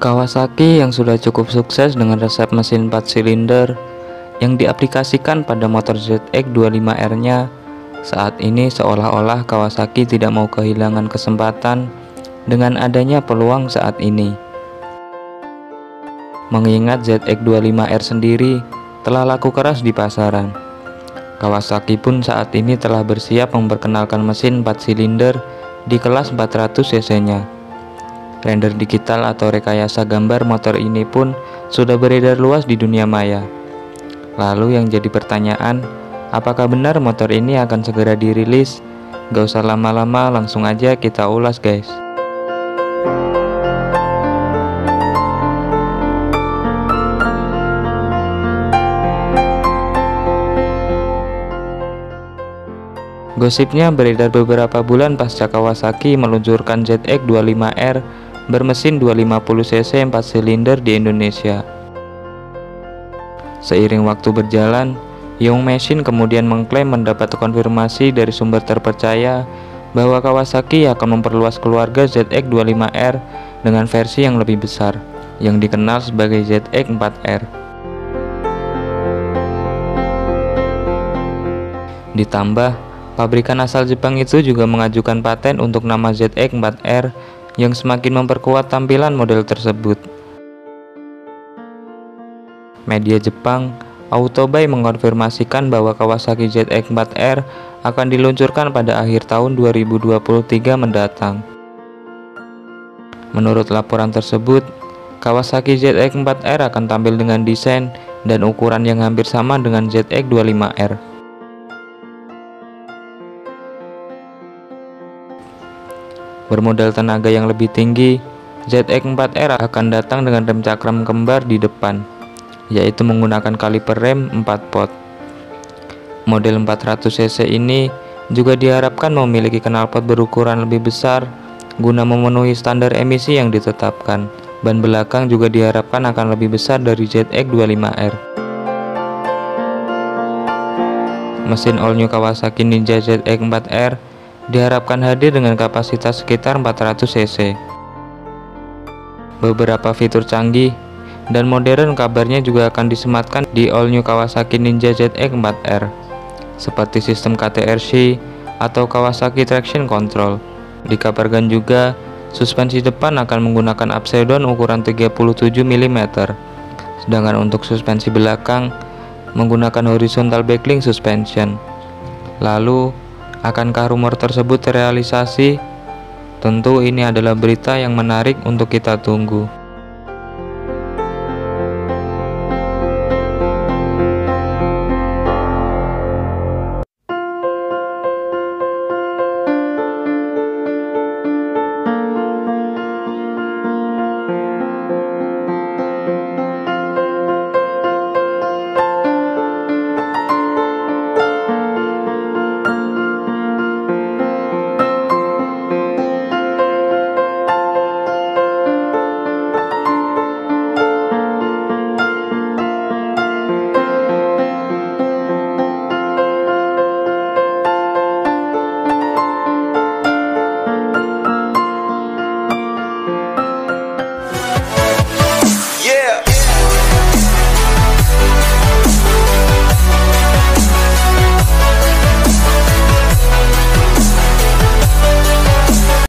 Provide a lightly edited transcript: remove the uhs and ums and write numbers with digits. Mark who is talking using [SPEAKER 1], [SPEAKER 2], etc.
[SPEAKER 1] Kawasaki yang sudah cukup sukses dengan resep mesin 4 silinder yang diaplikasikan pada motor ZX25R-nya, saat ini seolah-olah Kawasaki tidak mau kehilangan kesempatan dengan adanya peluang saat ini. Mengingat ZX25R sendiri telah laku keras di pasaran, Kawasaki pun saat ini telah bersiap memperkenalkan mesin 4 silinder di kelas 400 cc-nya. Render digital atau rekayasa gambar motor ini pun sudah beredar luas di dunia maya. Lalu yang jadi pertanyaan, apakah benar motor ini akan segera dirilis? Gak usah lama-lama, langsung aja kita ulas guys. Gosipnya beredar beberapa bulan pasca Kawasaki meluncurkan ZX25R bermesin 250cc 4 silinder di Indonesia. Seiring waktu berjalan, Young Machine kemudian mengklaim mendapat konfirmasi dari sumber terpercaya bahwa Kawasaki akan memperluas keluarga ZX25R dengan versi yang lebih besar, yang dikenal sebagai ZX4R. Ditambah, pabrikan asal Jepang itu juga mengajukan paten untuk nama ZX4R yang semakin memperkuat tampilan model tersebut. Media Jepang, Autobay mengkonfirmasikan bahwa Kawasaki ZX4R akan diluncurkan pada akhir tahun 2023 mendatang. Menurut laporan tersebut, Kawasaki ZX4R akan tampil dengan desain dan ukuran yang hampir sama dengan ZX25R. Bermodal tenaga yang lebih tinggi, ZX4R akan datang dengan rem cakram kembar di depan, yaitu menggunakan kaliper rem 4 pot. Model 400cc ini juga diharapkan memiliki knalpot berukuran lebih besar guna memenuhi standar emisi yang ditetapkan. Ban belakang juga diharapkan akan lebih besar dari ZX25R. Mesin all new Kawasaki Ninja ZX4R diharapkan hadir dengan kapasitas sekitar 400 cc. Beberapa fitur canggih dan modern kabarnya juga akan disematkan di all new Kawasaki Ninja ZX4R, seperti sistem KTRC atau Kawasaki Traction Control. Dikabarkan juga suspensi depan akan menggunakan Upside-down ukuran 37 mm, sedangkan untuk suspensi belakang menggunakan horizontal backling suspension. Lalu, akankah rumor tersebut terrealisasi? Tentu ini adalah berita yang menarik untuk kita tunggu.
[SPEAKER 2] Yeah.